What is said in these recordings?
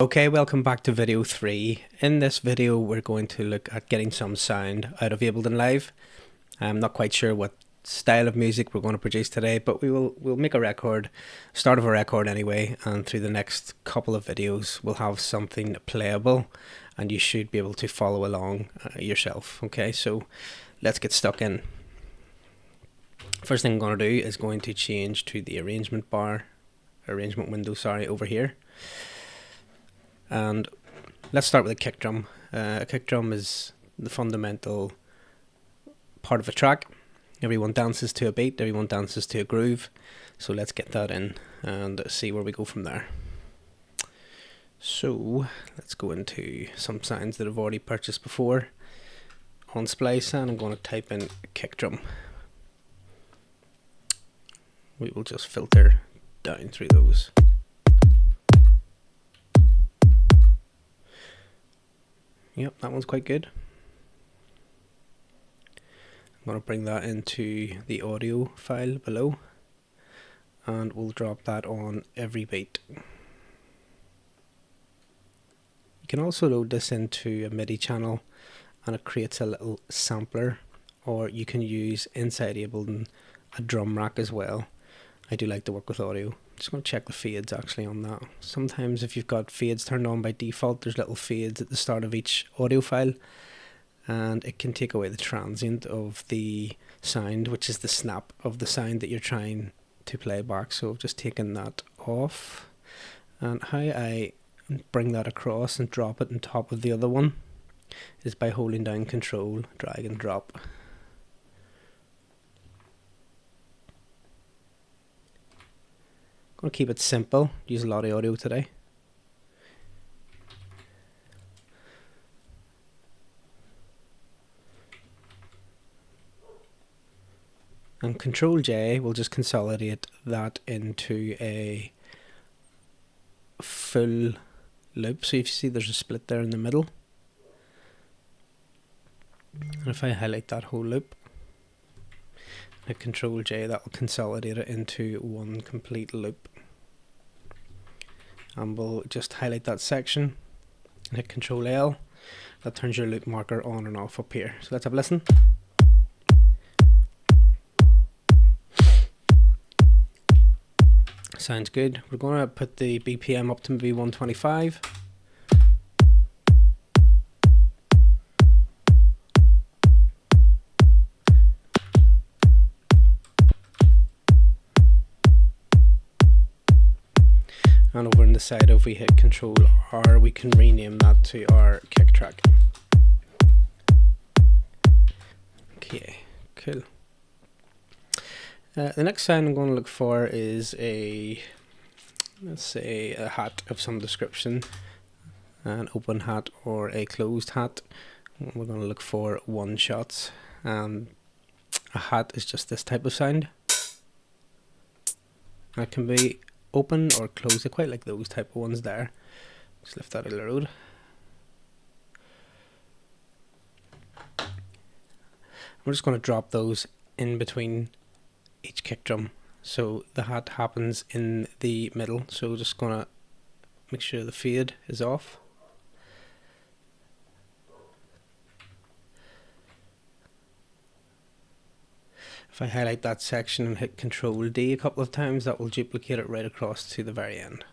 Okay, welcome back to video 3. In this video we're going to look at getting some sound out of Ableton Live. I'm not quite sure what style of music we're going to produce today, but we'll make a record, start of a record anyway, and through the next couple of videos we'll have something playable and you should be able to follow along yourself. Okay, so let's get stuck in. First thing I'm going to do is going to change to the arrangement window over here. And let's start with a kick drum. A kick drum is the fundamental part of a track. Everyone dances to a beat, everyone dances to a groove. So let's get that in and see where we go from there. So let's go into some sounds that I've already purchased before on Splice, and I'm going to type in kick drum. We will just filter down through those. Yep, that one's quite good. I'm going to bring that into the audio file below and we'll drop that on every beat. You can also load this into a MIDI channel and it creates a little sampler, or you can use inside Ableton a drum rack as well. I do like to work with audio. Just going to check the fades actually on that. Sometimes if you've got fades turned on by default, there's little fades at the start of each audio file and it can take away the transient of the sound, which is the snap of the sound that you're trying to play back. So I've just taken that off, and how I bring that across and drop it on top of the other one is by holding down Control, drag and drop. Going to keep it simple, use a lot of audio today. And Control J will just consolidate that into a full loop. So if you see there's a split there in the middle. And if I highlight that whole loop, hit Control J, that will consolidate it into one complete loop. And we'll just highlight that section and hit Control L. That turns your loop marker on and off up here. So let's have a listen. Sounds good. We're going to put the BPM up to maybe 125. And over on the side, if we hit Control R, we can rename that to our kick track. Okay, cool. The next sound I'm going to look for is let's say a hat of some description, an open hat or a closed hat. We're going to look for one shots, and a hat is just this type of sound. That can be open or closed. I quite like those type of ones there. Just lift that out of the road. We're just going to drop those in between each kick drum, so the hat happens in the middle. So just going to make sure the fade is off. If I highlight that section and hit Control D a couple of times, that will duplicate it right across to the very end.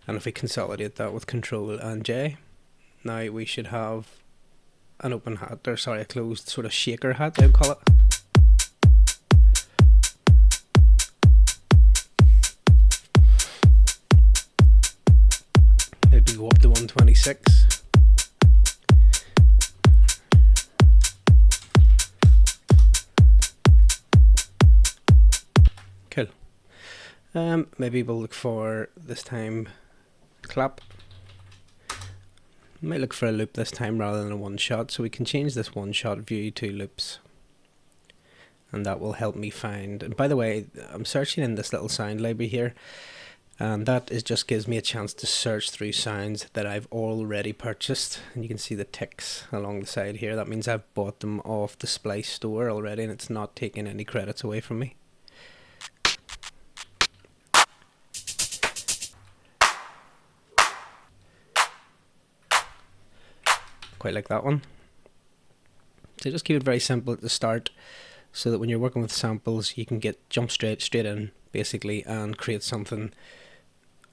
And if we consolidate that with Control and J, now we should have an open hat, or sorry, a closed sort of shaker hat, I'd call it. Maybe go up to 126. Cool. Maybe we'll look for this time clap. Might look for a loop this time rather than a one shot, so we can change this one shot view to loops, and that will help me find. And by the way, I'm searching in this little sound library here, and that just gives me a chance to search through sounds that I've already purchased, and you can see the ticks along the side here. That means I've bought them off the Splice store already, and it's not taking any credits away from me. quite like that one. So just keep it very simple at the start, so that when you're working with samples, you can jump straight in basically and create something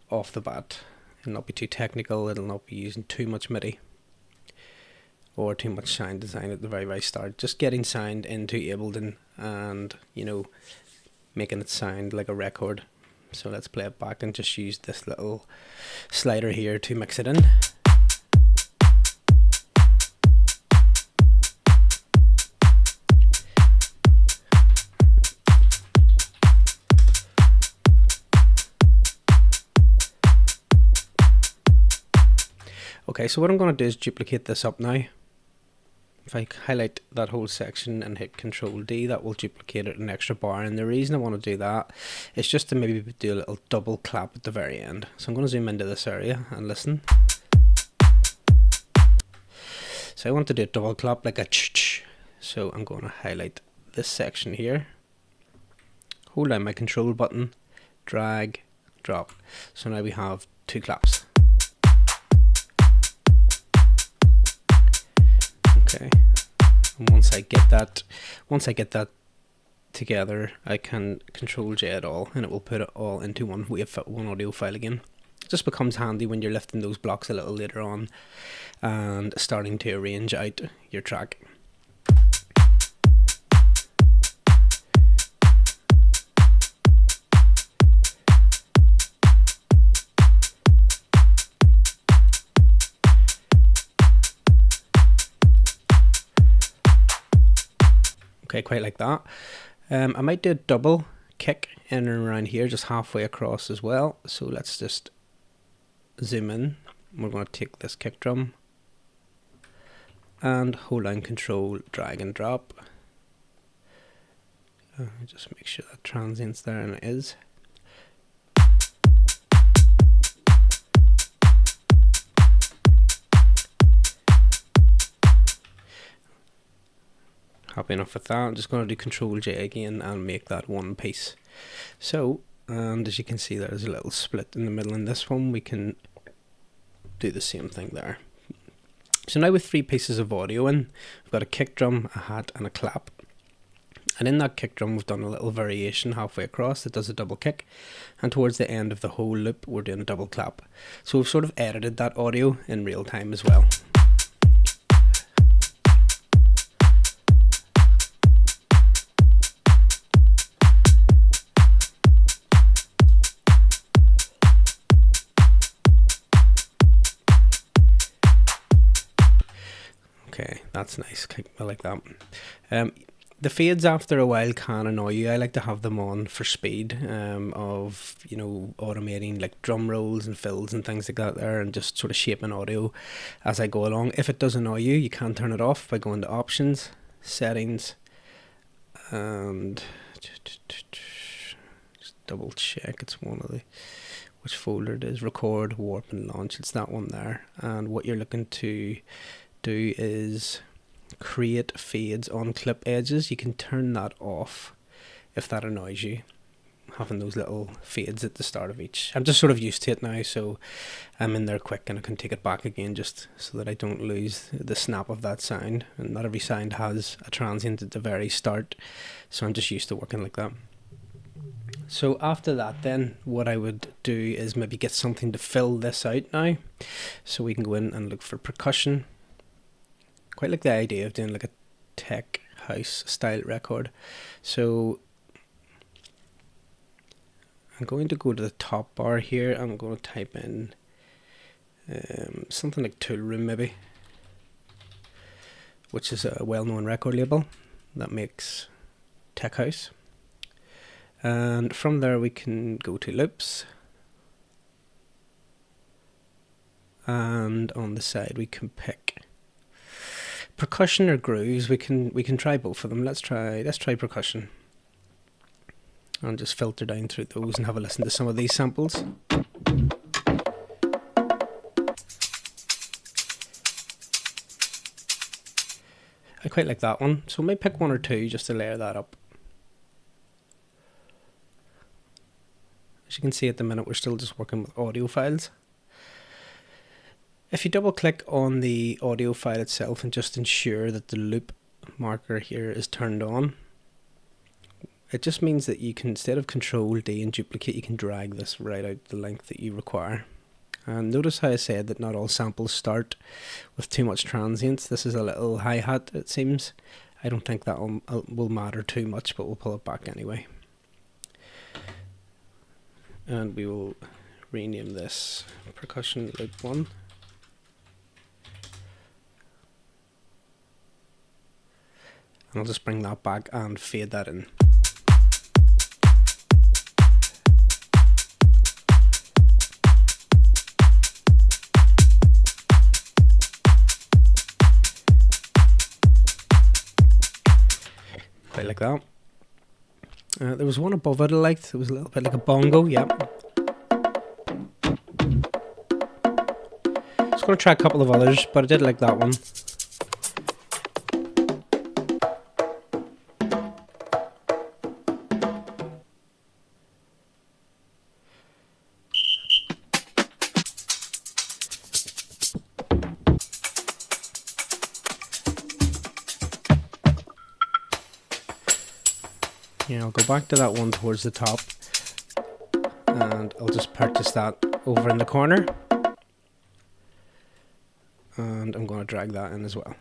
off the bat. It'll not be too technical. It'll not be using too much MIDI or too much sound design at the very start. Just getting sound into Ableton and, you know, making it sound like a record. So let's play it back and just use this little slider here to mix it in. Okay, so what I'm going to do is duplicate this up now. If I highlight that whole section and hit Control D, that will duplicate it an extra bar. And the reason I want to do that is just to maybe do a little double clap at the very end. So I'm going to zoom into this area and listen. So I want to do a double clap like a ch-ch. So I'm going to highlight this section here, hold down my control button, drag, drop. So now we have two claps. Okay, and once I get that together, I can Control J it all, and it will put it all into one audio file again. It just becomes handy when you're lifting those blocks a little later on and starting to arrange out your track. Okay, quite like that. I might do a double kick in and around here, just halfway across as well. So let's just zoom in. We're going to take this kick drum and hold down Control, drag and drop. Just make sure that transient's there, and it is. Happy enough with that. I'm just going to do Control J again and make that one piece. So, and as you can see, there's a little split in the middle. In this one, we can do the same thing there. So now with three pieces of audio in, we've got a kick drum, a hat, and a clap. And in that kick drum, we've done a little variation halfway across that does a double kick. And towards the end of the whole loop, we're doing a double clap. So we've sort of edited that audio in real time as well. Okay, that's nice. I like that. The fades after a while can annoy you. I like to have them on for speed, of, you know, automating like drum rolls and fills and things like that there, and just sort of shaping audio as I go along. If it does annoy you, you can turn it off by going to Options, Settings, and just double check it's one of the, which folder it is, Record, Warp and Launch. It's that one there. And what you're looking to do is create fades on clip edges. You can turn that off if that annoys you, having those little fades at the start of each. I'm just sort of used to it now, so I'm in there quick and I can take it back again just so that I don't lose the snap of that sound. And not every sound has a transient at the very start, so I'm just used to working like that. So after that then, what I would do is maybe get something to fill this out now. So we can go in and look for percussion. Quite like the idea of doing like a tech house style record. So I'm going to go to the top bar here. I'm going to type in something like Tool Room maybe, which is a well-known record label that makes tech house. And from there we can go to loops, and on the side we can pick percussion or grooves. We can try both of them. Let's try percussion, and just filter down through those and have a listen to some of these samples. I quite like that one, so I might pick one or two just to layer that up. As you can see at the minute, we're still just working with audio files. If you double click on the audio file itself and just ensure that the loop marker here is turned on, it just means that you can, instead of Control D and duplicate, you can drag this right out the length that you require. And notice how I said that not all samples start with too much transients. This is a little hi-hat, it seems. I don't think that will matter too much, but we'll pull it back anyway. And we will rename this percussion loop 1. And I'll just bring that back and fade that in. Quite like that. There was one above it I liked. It was a little bit like a bongo, yeah. I was going to try a couple of others, but I did like that one. Yeah, I'll go back to that one towards the top and I'll just purchase that over in the corner, and I'm going to drag that in as well.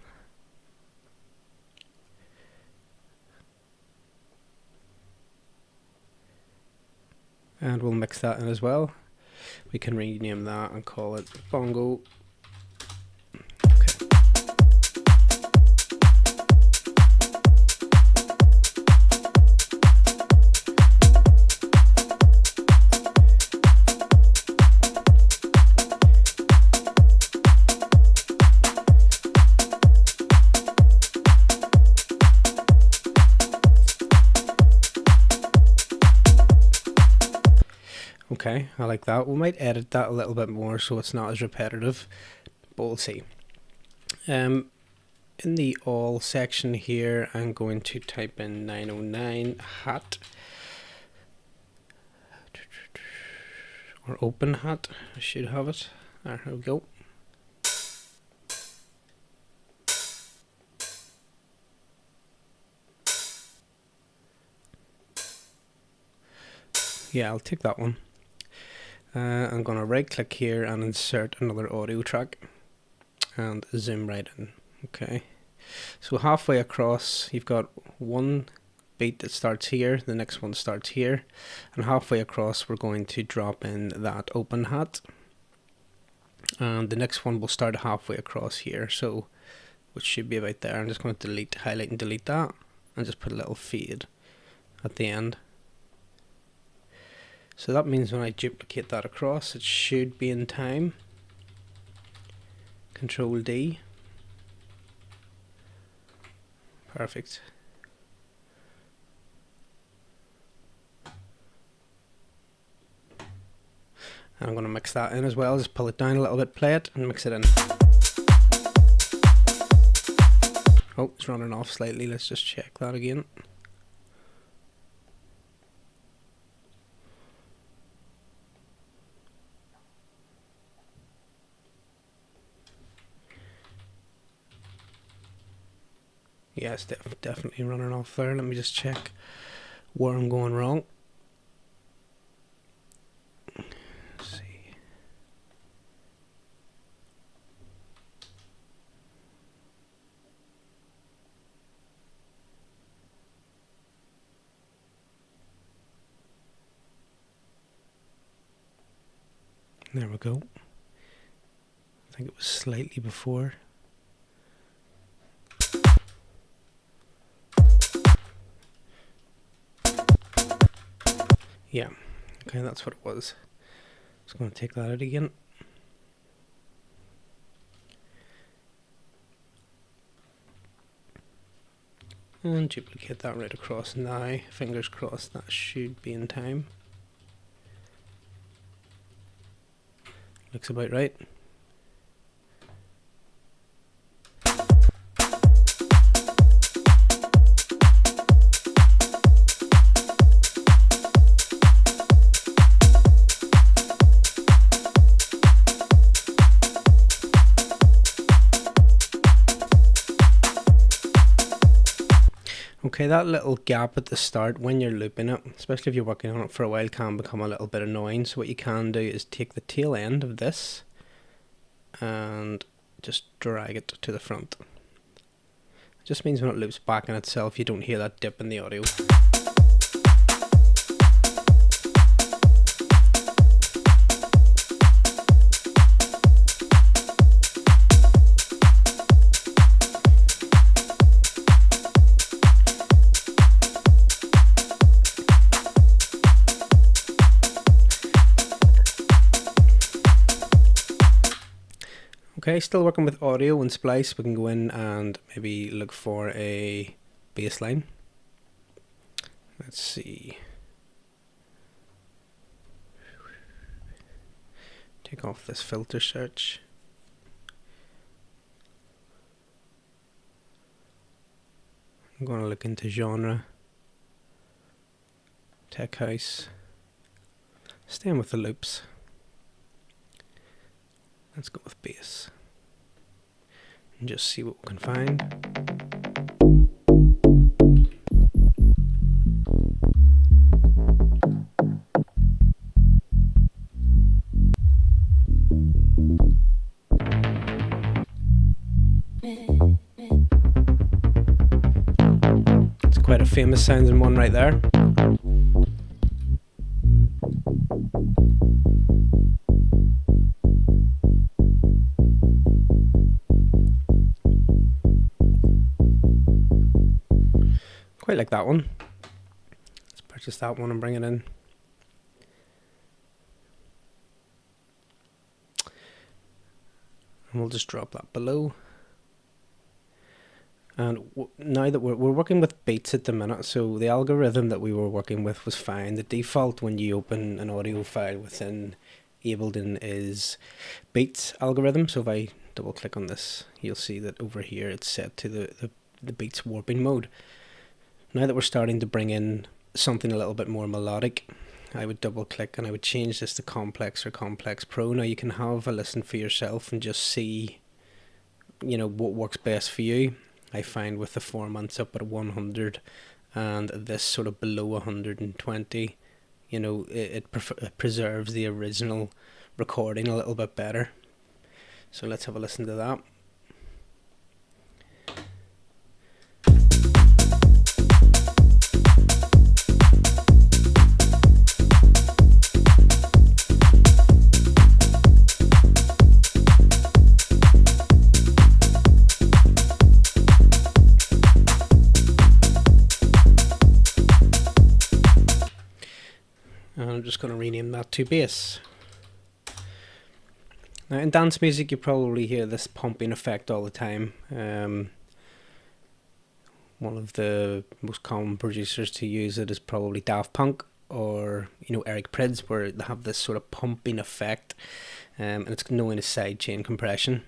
And we'll mix that in as well. We can rename that and call it bongo. Okay, I like that. We might edit that a little bit more so it's not as repetitive, but we'll see. In the all section here, I'm going to type in 909 hat or open hat. I should have it. There we go. Yeah, I'll take that one. I'm going to right click here and insert another audio track and zoom right in. Okay, so halfway across you've got one beat that starts here, the next one starts here, and halfway across we're going to drop in that open hat, and the next one will start halfway across here, so which should be about there. I'm just going to highlight and delete that and just put a little fade at the end. So that means when I duplicate that across, it should be in time. Control D. Perfect. And I'm going to mix that in as well. Just pull it down a little bit, play it, and mix it in. Oh, it's running off slightly. Let's just check that again. Yeah, it's definitely running off there. Let me just check where I'm going wrong. Let's see. There we go. I think it was slightly before. Yeah, okay, that's what it was. Just going to take that out again. And duplicate that right across now. Fingers crossed that should be in time. Looks about right. Okay, that little gap at the start when you're looping it, especially if you're working on it for a while, can become a little bit annoying. So what you can do is take the tail end of this and just drag it to the front. It just means when it loops back in itself, you don't hear that dip in the audio. Okay, still working with audio and splice. We can go in and maybe look for a bass line. Let's see. Take off this filter search. I'm going to look into genre, tech house, staying with the loops. Let's go with bass and just see what we can find. It's quite a famous sounding one right there. Quite like that one. Let's purchase that one and bring it in. And we'll just drop that below. And now that we're working with beats at the minute, so the algorithm that we were working with was fine. The default when you open an audio file within Ableton is beats algorithm. So if I double click on this, you'll see that over here it's set to the beats warping mode. Now that we're starting to bring in something a little bit more melodic, I would double click and I would change this to complex or complex pro. Now you can have a listen for yourself and just see, you know, what works best for you. I find with the 4 months up at 100 and this sort of below 120, you know, it preserves the original recording a little bit better. So let's have a listen to that. And I'm just going to rename that to bass. Now in dance music you probably hear this pumping effect all the time. One of the most common producers to use it is probably Daft Punk or, you know, Eric Prydz, where they have this sort of pumping effect, and it's known as sidechain compression.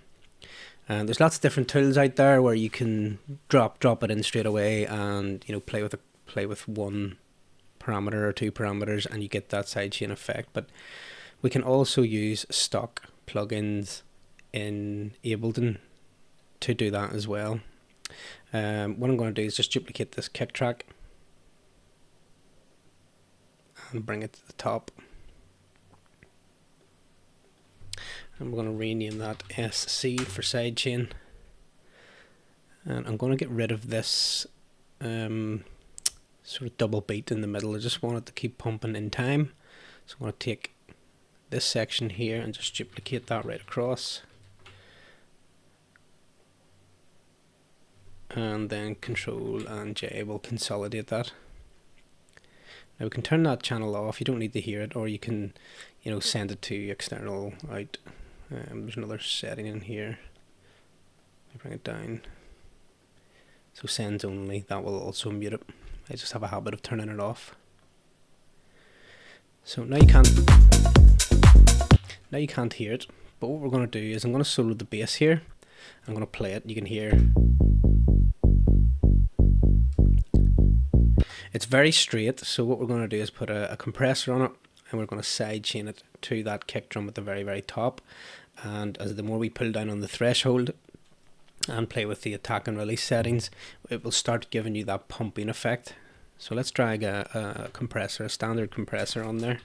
And there's lots of different tools out there where you can drop it in straight away and, you know, play with one parameter or two parameters and you get that sidechain effect. But we can also use stock plugins in Ableton to do that as well. What I'm going to do is just duplicate this kick track and bring it to the top. And we're going to rename that SC for sidechain. And I'm going to get rid of this sort of double beat in the middle. I just want it to keep pumping in time. So I'm going to take this section here and just duplicate that right across. And then Control and J will consolidate that. Now we can turn that channel off. You don't need to hear it, or you can, you know, send it to external out. There's another setting in here. Let me bring it down. So sends only, that will also mute it. I just have a habit of turning it off. So now you can't hear it, but what we're going to do is I'm going to solo the bass here. I'm going to play it. You can hear it's very straight, so what we're going to do is put a compressor on it and we're going to sidechain it to that kick drum at the very top. And as the more we pull down on the threshold, and play with the attack and release settings, it will start giving you that pumping effect. So let's drag a compressor, a standard compressor on there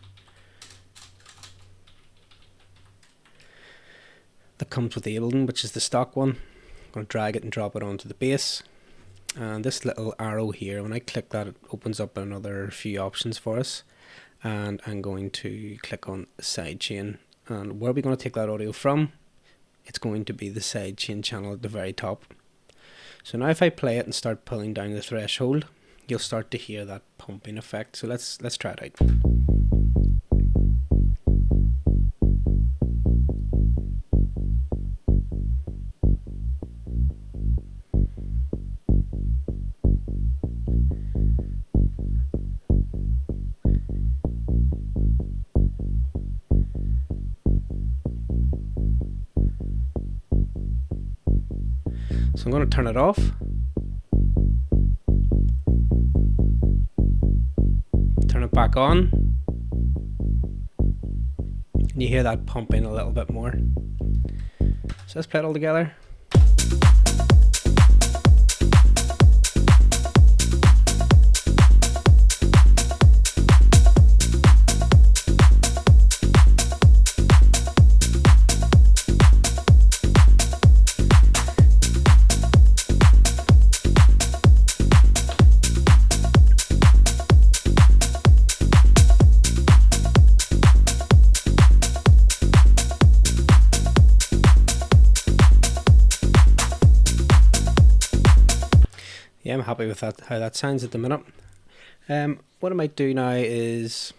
that comes with the Ableton, which is the stock one. I'm going to drag it and drop it onto the bass. And this little arrow here, when I click that, it opens up another few options for us. And I'm going to click on sidechain. And where are we going to take that audio from? It's going to be the sidechain channel at the very top. So now if I play it and start pulling down the threshold, you'll start to hear that pumping effect. So let's try it out. So I'm going to turn it off. Turn it back on. And you hear that pumping a little bit more. So let's play it all together. Yeah, I'm happy with that, how that sounds at the minute. What I might do now is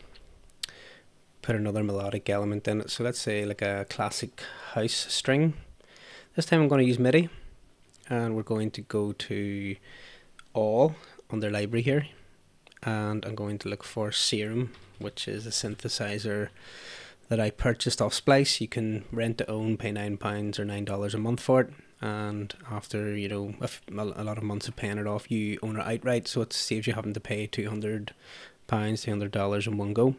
put another melodic element in it. So let's say like a classic house string. This time I'm going to use MIDI, and we're going to go to All under Library here, and I'm going to look for Serum, which is a synthesizer that I purchased off Splice. You can rent to own, pay £9 or $9 a month for it, and after a lot of months of paying it off, you own it outright, so it saves you having to pay £200 $200 in one go.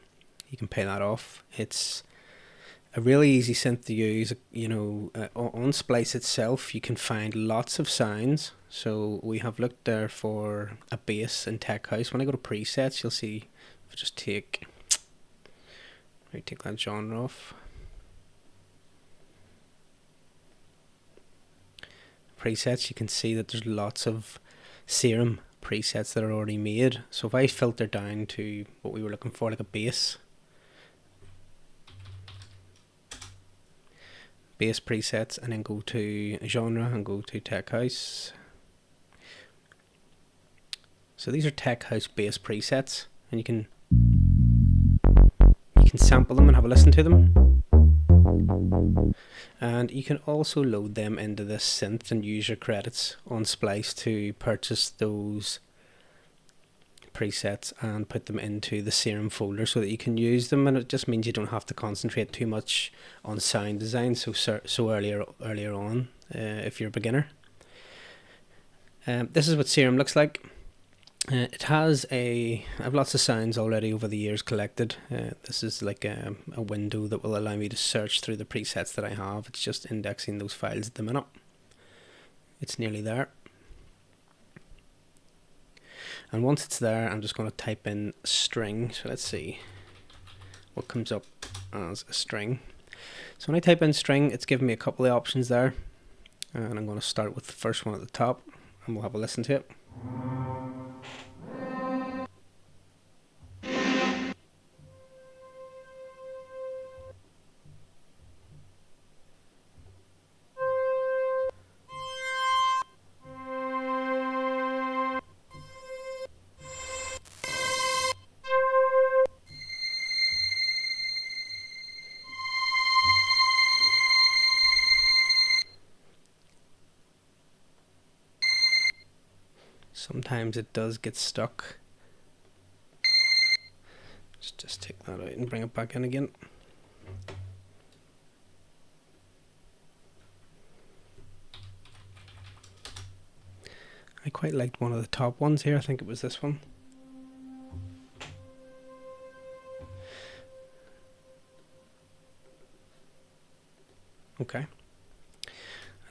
You can pay that off. It's a really easy synth to use. On Splice itself you can find lots of sounds, so we have looked there for a bass in tech house. When I go to presets, you'll see, if I just take that genre off, presets, you can see that there's lots of Serum presets that are already made. So if I filter down to what we were looking for, like a bass presets, and then go to genre and go to tech house. So these are tech house bass presets, and you can sample them and have a listen to them. And you can also load them into this synth and use your credits on Splice to purchase those presets and put them into the Serum folder so that you can use them, and it just means you don't have to concentrate too much on sound design so earlier on if you're a beginner. This is what Serum looks like. It has I have lots of sounds already over the years collected. This is like a window that will allow me to search through the presets that I have. It's just indexing those files at the minute. It's nearly there. And once it's there, I'm just going to type in string. So let's see what comes up as a string. So when I type in string, it's giving me a couple of options there. And I'm going to start with the first one at the top, and we'll have a listen to it. Sometimes it does get stuck. Let's just take that out and bring it back in again. I quite liked one of the top ones here. I think it was this one. Okay.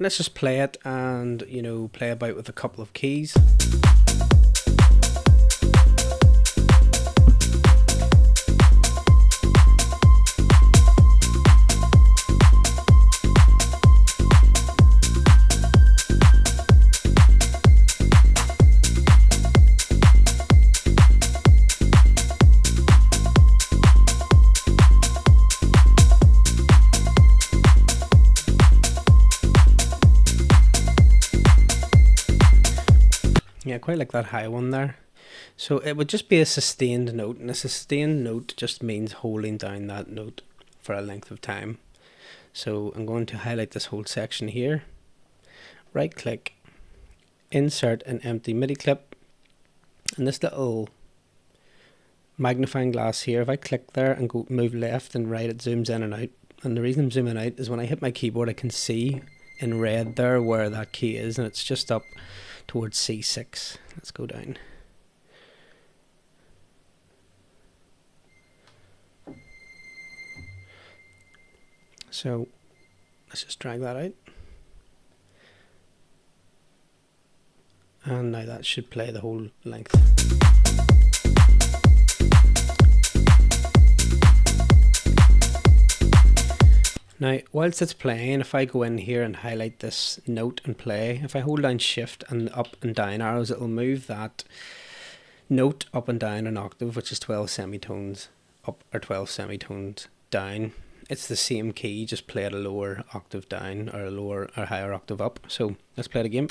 let's just play it and, you know, play about with a couple of keys. Yeah, I quite like that high one there. So it would just be a sustained note, and a sustained note just means holding down that note for a length of time. So I'm going to highlight this whole section here, right click, insert an empty MIDI clip, and this little magnifying glass here, if I click there and go move left and right, it zooms in and out. And the reason I'm zooming out is when I hit my keyboard I can see in red there where that key is, and it's just up towards C6. Let's go down. So let's just drag that out. And now that should play the whole length. Now, whilst it's playing, if I go in here and highlight this note and play, if I hold down shift and up and down arrows, it'll move that note up and down an octave, which is 12 semitones up or 12 semitones down. It's the same key, just play at a lower octave down or a lower or higher octave up. So let's play it again.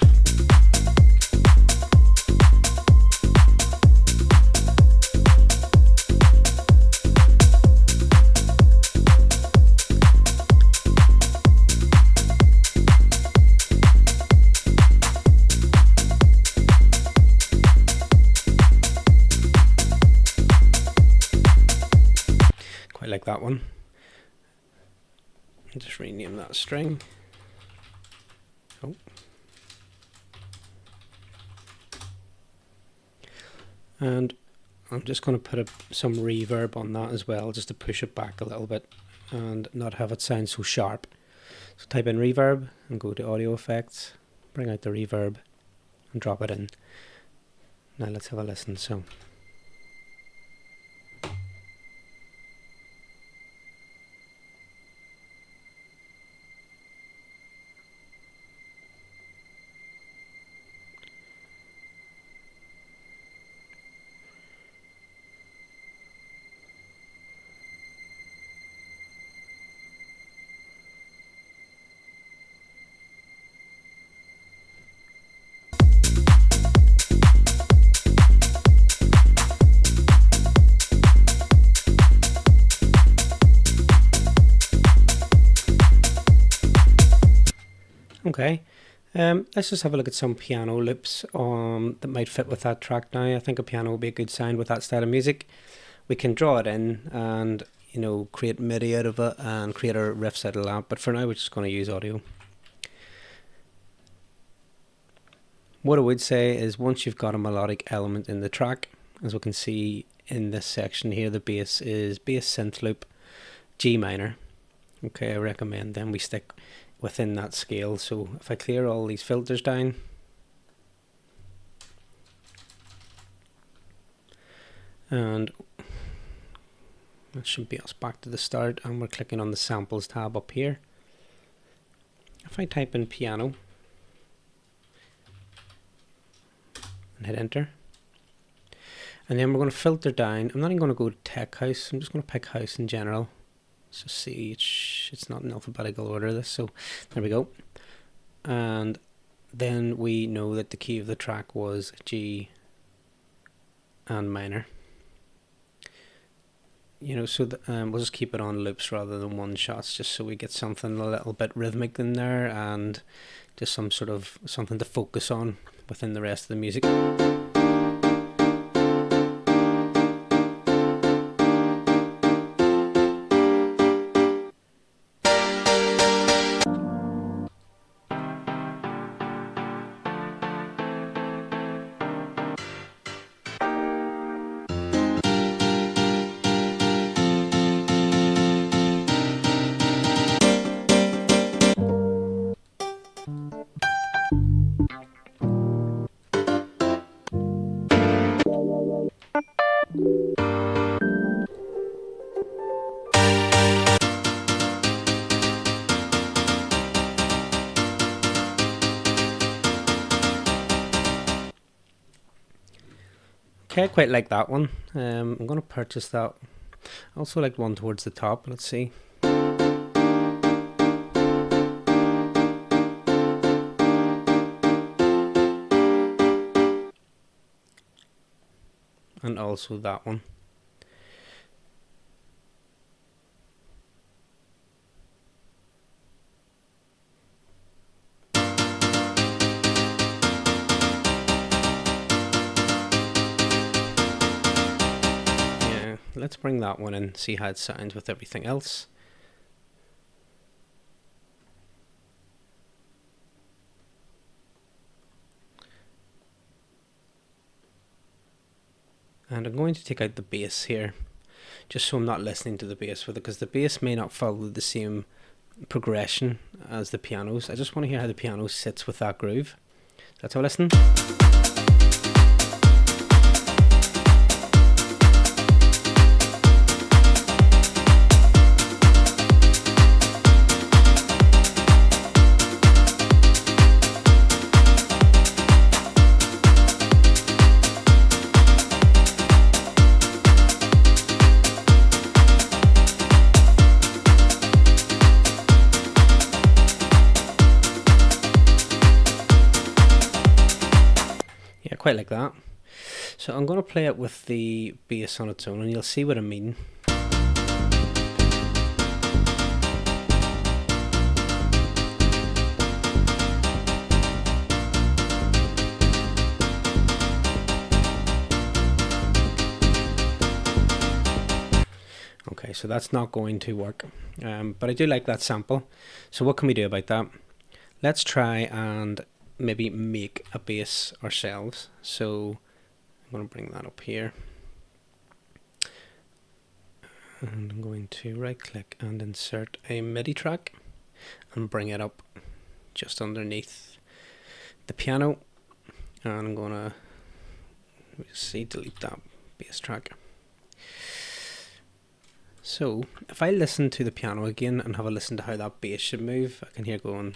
Quite like that one. I'll just rename that string. Oh. And I'm just going to put some reverb on that as well, just to push it back a little bit and not have it sound so sharp. So type in reverb and go to audio effects, bring out the reverb and drop it in. Now let's have a listen. So. Okay, let's just have a look at some piano loops that might fit with that track now. I think a piano would be a good sound with that style of music. We can draw it in and, you know, create MIDI out of it and create our riffs out of that, but for now we're just going to use audio. What I would say is once you've got a melodic element in the track, as we can see in this section here, the bass is bass synth loop G minor. Okay, I recommend then we stick within that scale. So if I clear all these filters down, and that should be us back to the start, and we're clicking on the samples tab up here. If I type in piano and hit enter, and then we're going to filter down. I'm not even going to go to tech house, I'm just going to pick house in general. So see, it's not in alphabetical order, this, so there we go. And then we know that the key of the track was G and minor. You know, so we'll just keep it on loops rather than one shots, just so we get something a little bit rhythmic in there and just some sort of something to focus on within the rest of the music. Okay, I quite like that one. I'm going to purchase that. I also like one towards the top. Let's see. And also that one. Yeah, let's bring that one in, see how it sounds with everything else. And I'm going to take out the bass here, just so I'm not listening to the bass with it, because the bass may not follow the same progression as the pianos. I just want to hear how the piano sits with that groove. Let's have a listen. Yeah, quite like that. So I'm going to play it with the bass on its own, and you'll see what I mean. Okay, so that's not going to work, but I do like that sample. So what can we do about that? Let's try and maybe make a bass ourselves. So I'm going to bring that up here, and I'm going to right click and insert a MIDI track and bring it up just underneath the piano, and I'm going to delete that bass track. So if I listen to the piano again and have a listen to how that bass should move, I can hear going.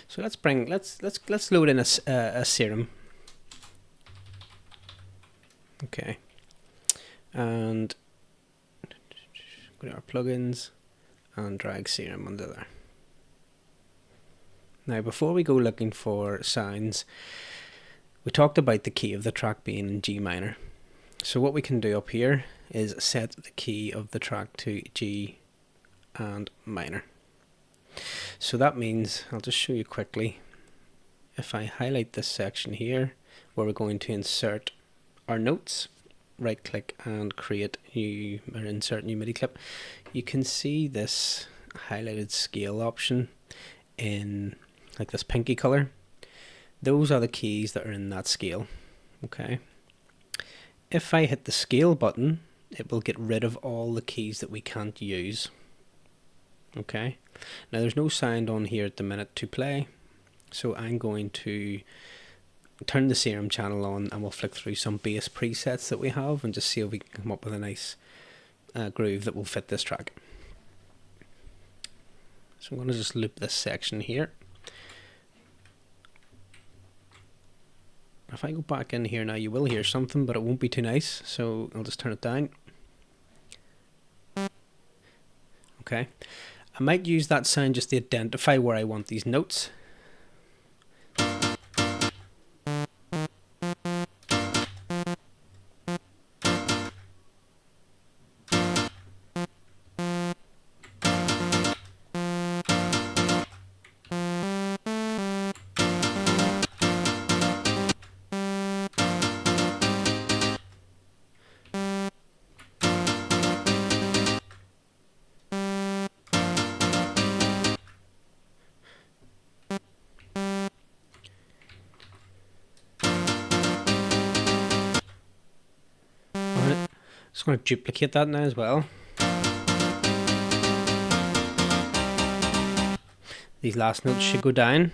So let's load in a serum. Okay, and go to our plugins and drag serum under there. Now, before we go looking for sounds, we talked about the key of the track being in G minor. So what we can do up here is set the key of the track to G and minor. So that means, I'll just show you quickly, if I highlight this section here where we're going to insert our notes, right click and create new or insert new MIDI clip, you can see this highlighted scale option in like this pinky color. Those are the keys that are in that scale. Okay, if I hit the scale button, it will get rid of all the keys that we can't use. Okay, now there's no sound on here at the minute to play, so I'm going to turn the serum channel on and we'll flick through some bass presets that we have and just see if we can come up with a nice groove that will fit this track. So I'm going to just loop this section here. If I go back in here now, you will hear something, but it won't be too nice, so I'll just turn it down. Okay, I might use that sound just to identify where I want these notes. Just going to duplicate that now as well. These last notes should go down.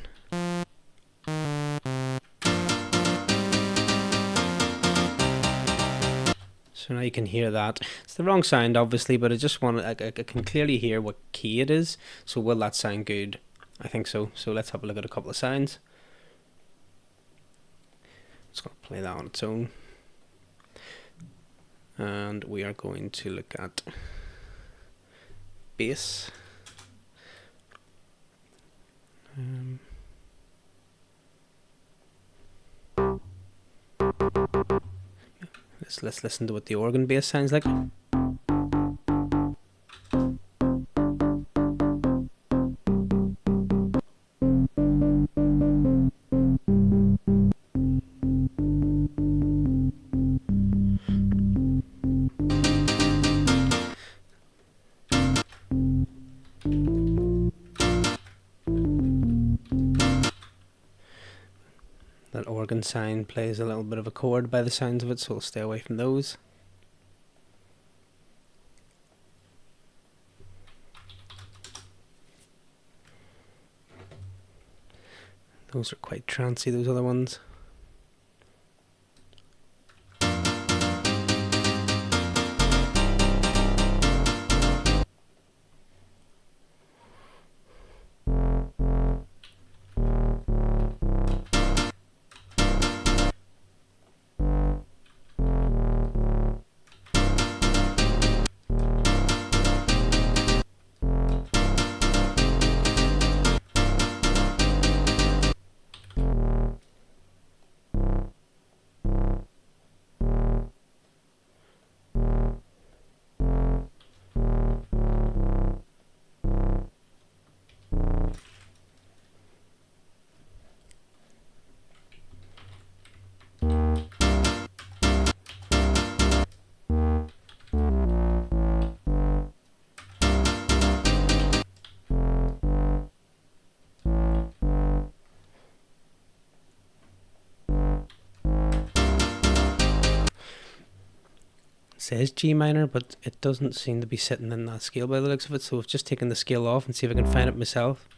So now you can hear that. It's the wrong sound, obviously, but I just want to, I can clearly hear what key it is. So will that sound good? I think so. So let's have a look at a couple of sounds. It's going to play that on its own. And we are going to look at bass. Let's listen to what the organ bass sounds like. That organ sound plays a little bit of a chord by the sounds of it, so we'll stay away from those. Those are quite trancey, those other ones. Says G minor, but it doesn't seem to be sitting in that scale by the looks of it, so I've just taken the scale off and see if I can find it myself.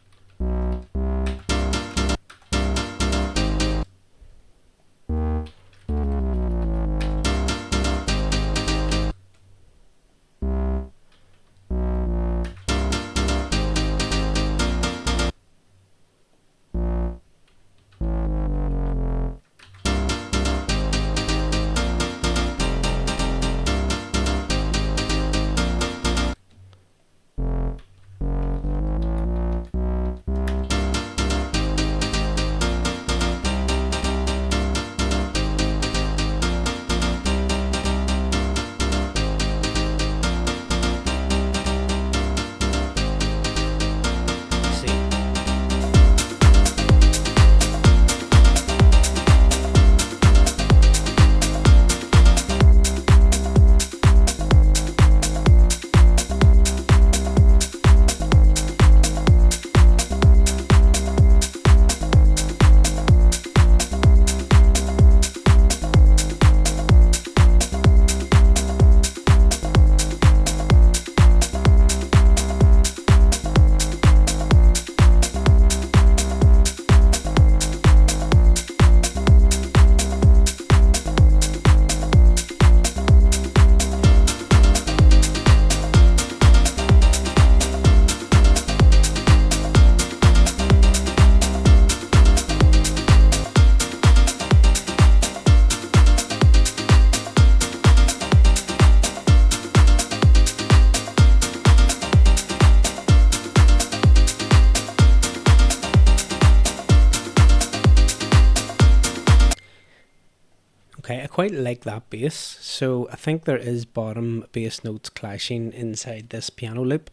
Okay, I quite like that bass. So I think there is bottom bass notes clashing inside this piano loop.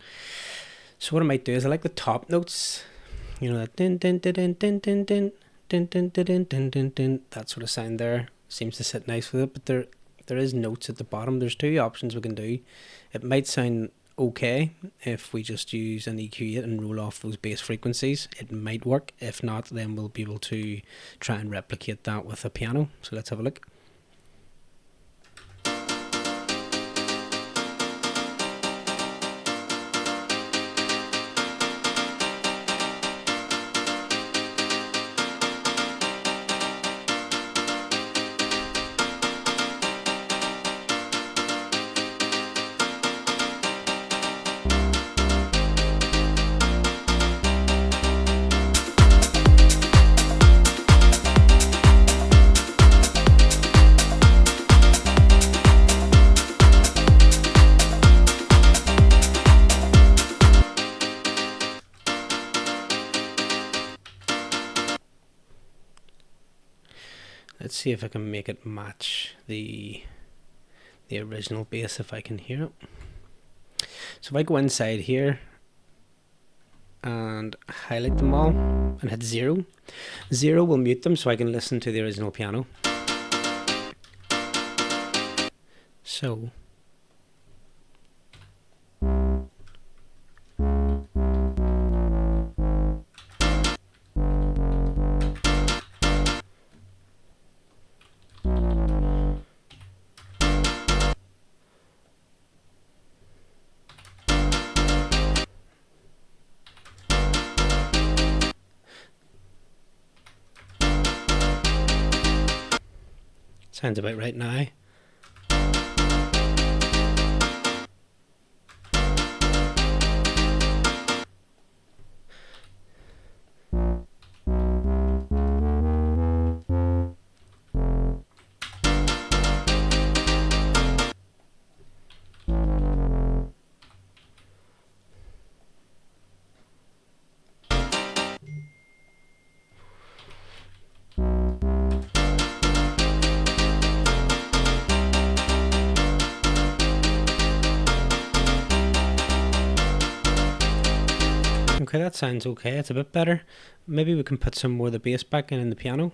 So what I might do is I like the top notes, you know, that din din din din din din din din din din din din din, that sort of sound there seems to sit nice with it. But there is notes at the bottom. There's two options we can do. It might sound okay if we just use an EQ8 and roll off those bass frequencies. It might work. If not, then we'll be able to try and replicate that with a piano. So let's have a look. Let's see if I can make it match the original bass if I can hear it. So if I go inside here and highlight them all and hit 0, 0 will mute them so I can listen to the original piano. So sounds about right now. Okay, that sounds okay. It's a bit better. Maybe we can put some more of the bass back in the piano.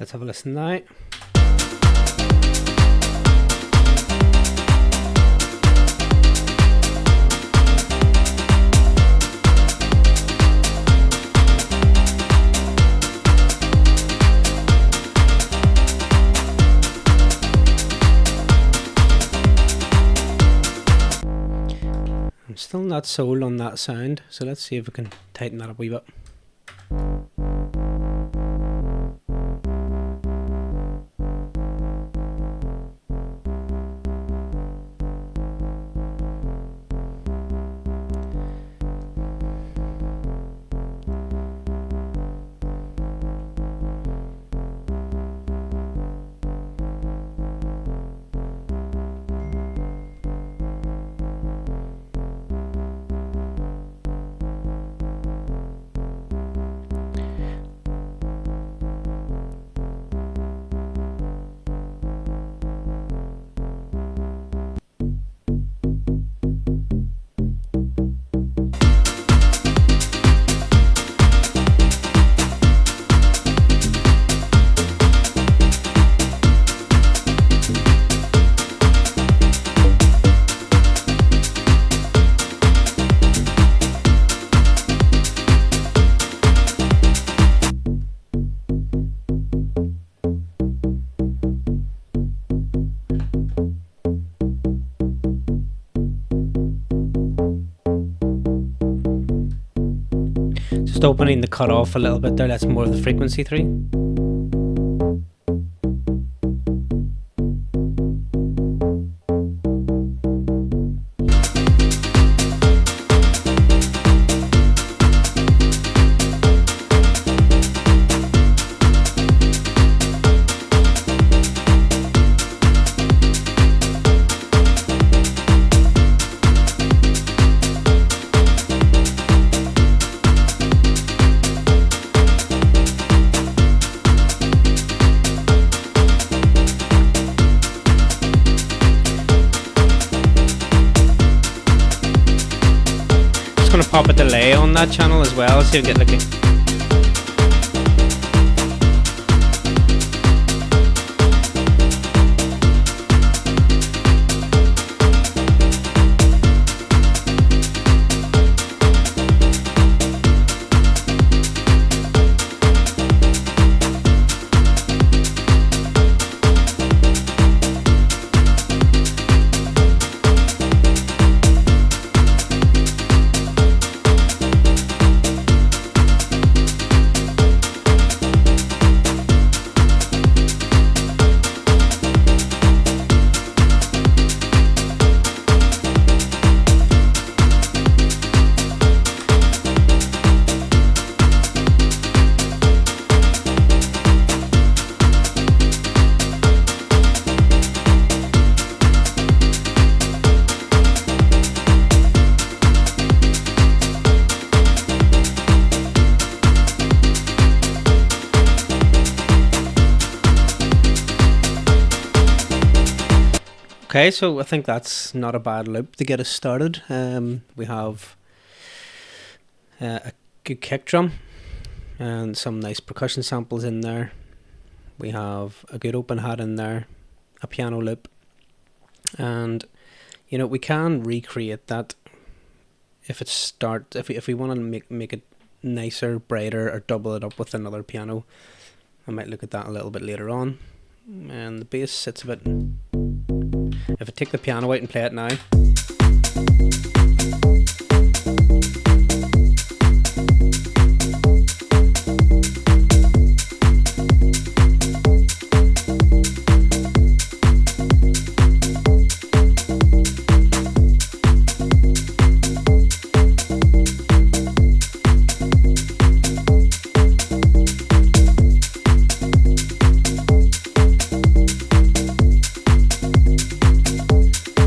Let's have a listen now. I'm still not sold on that sound, so let's see if we can tighten that up a wee bit. Just opening the cutoff a little bit there, that's more of the frequency 3. Going to pop a delay on that channel as well, so you get like a Okay, so I think that's not a bad loop to get us started. We have a good kick drum and some nice percussion samples in there. We have a good open hat in there, a piano loop, and you know, we can recreate that if we want to make it nicer, brighter, or double it up with another piano. I might look at that a little bit later on. And the bass sits a bit. If I take the piano out and play it now,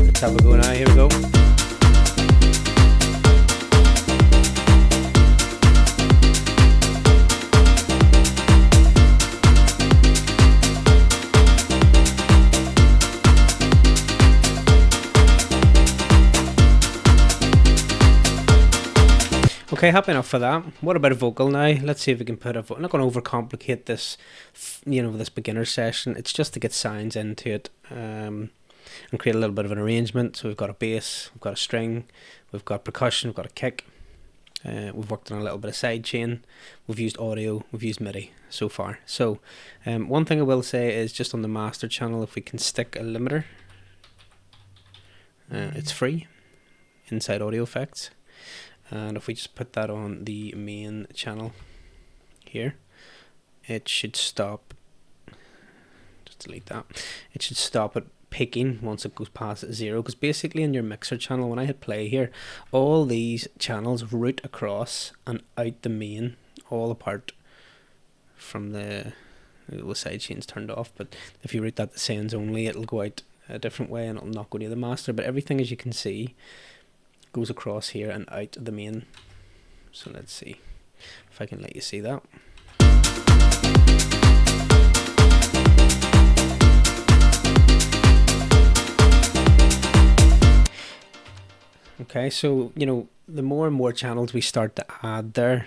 let's have a go now. Here we go. Okay, happy enough for that. What about a vocal now? Let's see if we can put a vocal. I'm not going to overcomplicate this, this beginner session. It's just to get sounds into it and create a little bit of an arrangement. So we've got a bass, we've got a string, we've got percussion, we've got a kick. We've worked on a little bit of sidechain. We've used audio, we've used MIDI so far. So one thing I will say is just on the master channel, if we can stick a limiter, it's free inside Audio Effects. And if we just put that on the main channel here, it should stop. Just delete that. It should stop it picking once it goes past 0, because basically in your mixer channel, when I hit play here, all these channels route across and out the main, all apart from the side chain's turned off. But if you route that to sends only, it'll go out a different way and it'll not go near the master. But everything, as you can see, goes across here and out the main. So let's see if I can let you see that. Okay, so the more and more channels we start to add there,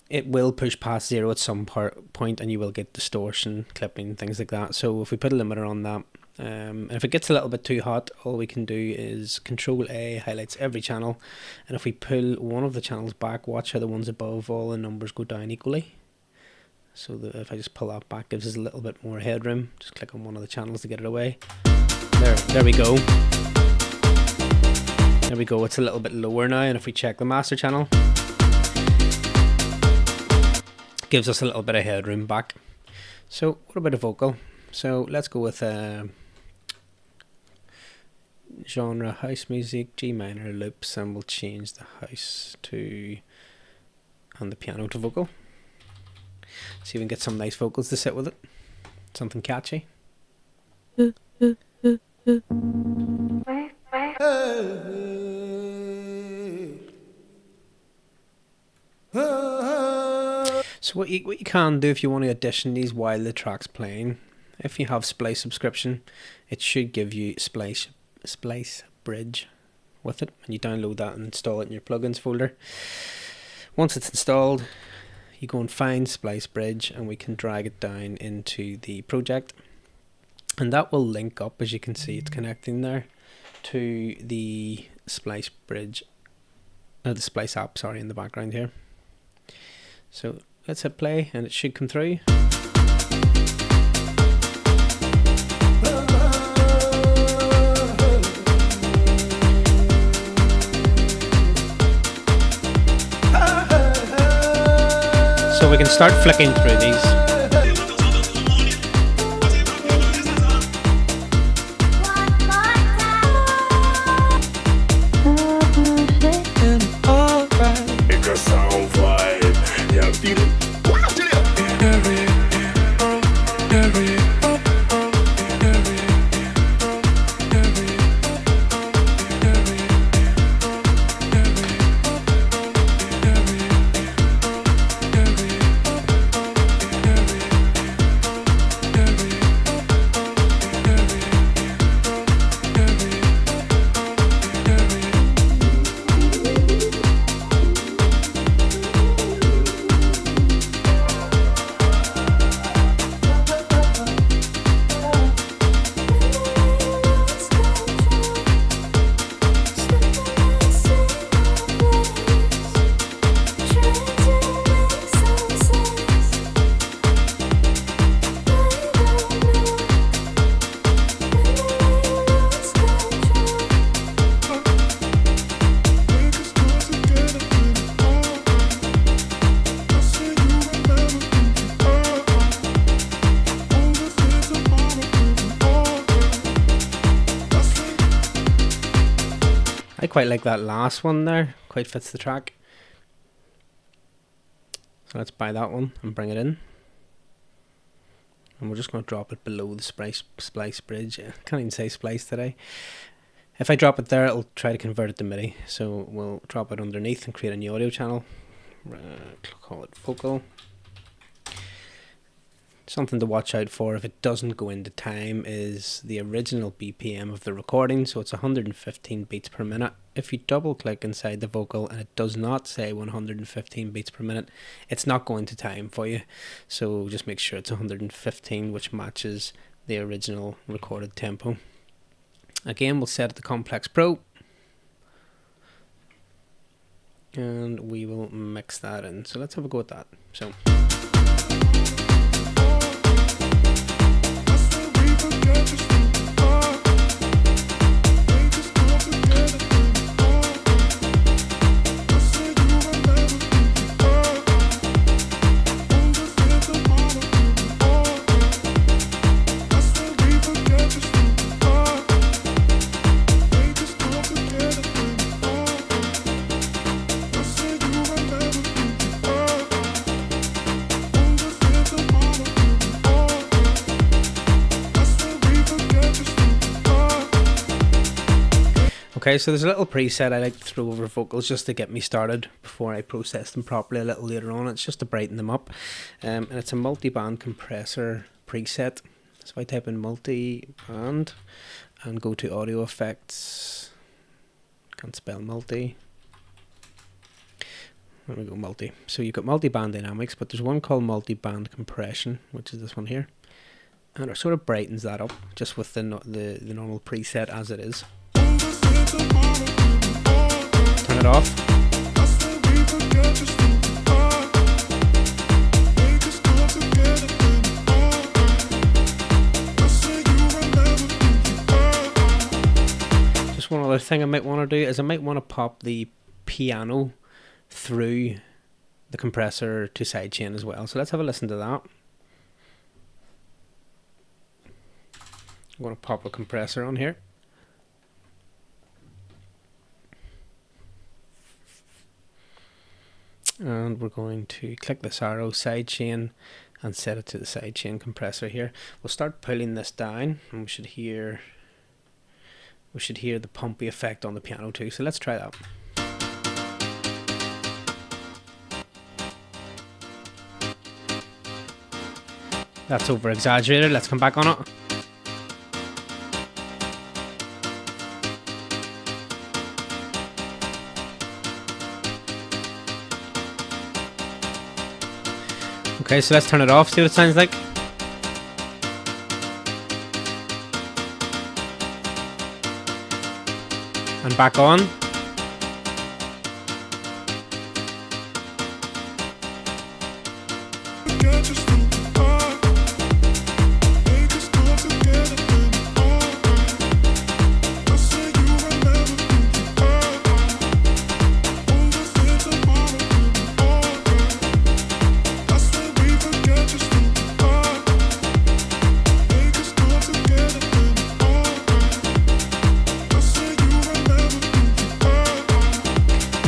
it will push past 0 at some point, and you will get distortion, clipping, things like that. So if we put a limiter on that, and if it gets a little bit too hot, all we can do is Control A, highlights every channel, and if we pull one of the channels back, watch how the ones above, all the numbers go down equally. So if I just pull that back, gives us a little bit more headroom. Just click on one of the channels to get it away. There we go. There we go. It's a little bit lower now, and if we check the master channel, it gives us a little bit of headroom back. So what about a vocal? So let's go with genre house music, G minor loops, and we'll change the house to and the piano to vocal. See if we can get some nice vocals to sit with it. Something catchy. So what you can do if you want to audition these while the track's playing, if you have Splice subscription, it should give you Splice Bridge with it, and you download that and install it in your plugins folder. Once it's installed, you go and find Splice Bridge, and we can drag it down into the project, and that will link up, as you can see it's connecting there, to the Splice Bridge, the Splice app, sorry, in the background here. So let's hit play and it should come through. So we can start flicking through these. I quite like that last one there, quite fits the track. So let's buy that one and bring it in. And we're just going to drop it below the splice bridge. I can't even say splice today. If I drop it there, it'll try to convert it to MIDI. So we'll drop it underneath and create a new audio channel. Call it vocal. Something to watch out for if it doesn't go into time is the original BPM of the recording. So it's 115 beats per minute. If you double click inside the vocal and it does not say 115 beats per minute, it's not going to time for you. So just make sure it's 115, which matches the original recorded tempo. Again, we'll set it to Complex Pro. And we will mix that in. So let's have a go at that. So. Okay, so there's a little preset I like to throw over vocals just to get me started before I process them properly a little later on. It's just to brighten them up. And it's a multi-band compressor preset. So if I type in multi-band and go to audio effects, can't spell multi. There we go, multi. So you've got multi-band dynamics, but there's one called multi-band compression, which is this one here. And it sort of brightens that up just with the normal preset as it is. Turn it off. Just one other thing I might want to do is I might want to pop the piano through the compressor to sidechain as well. So let's have a listen to that. I'm going to pop a compressor on here. And we're going to click this arrow, sidechain, and set it to the sidechain compressor here. We'll start pulling this down, and we should hear the pumpy effect on the piano too. So let's try that. That's over exaggerated. Let's come back on it. Okay, so let's turn it off, see what it sounds like. And back on.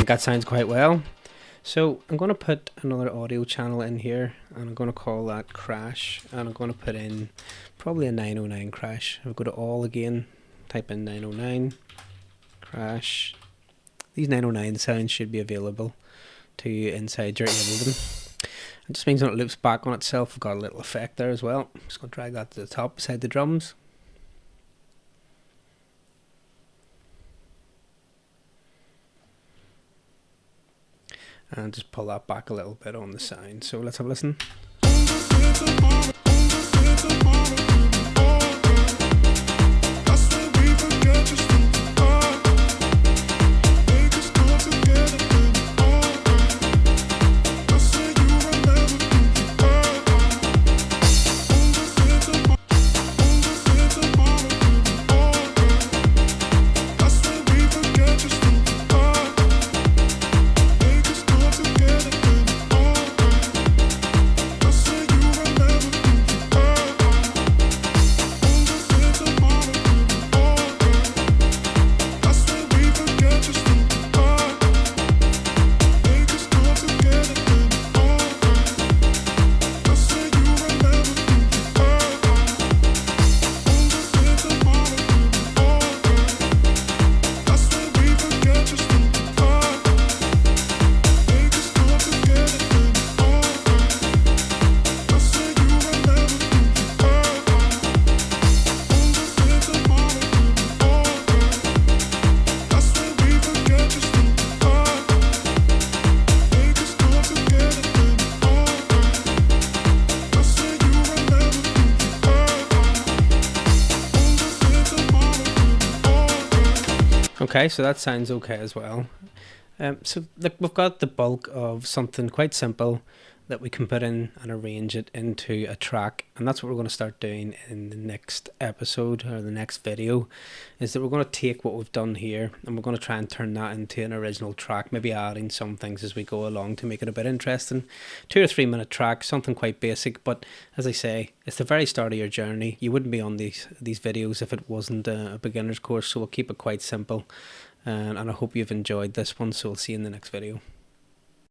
That sounds quite well. So I'm going to put another audio channel in here and I'm going to call that crash, and I'm going to put in probably a 909 crash. I'll go to all again, type in 909 crash. These 909 sounds should be available to you inside your Ableton. It just means when it loops back on itself, we've got a little effect there as well. I'm just going to drag that to the top beside the drums. And just pull that back a little bit on the sound. So let's have a listen. Okay, so that sounds okay as well. So look, we've got the bulk of something quite simple that we can put in and arrange it into a track, and that's what we're going to start doing in the next episode or the next video. Is that we're going to take what we've done here and we're going to try and turn that into an original track, maybe adding some things as we go along to make it a bit interesting. 2 or 3 minute track, something quite basic, but as I say, it's the very start of your journey. You wouldn't be on these videos if it wasn't a beginner's course, so we'll keep it quite simple. And I hope you've enjoyed this one, so we'll see you in the next video.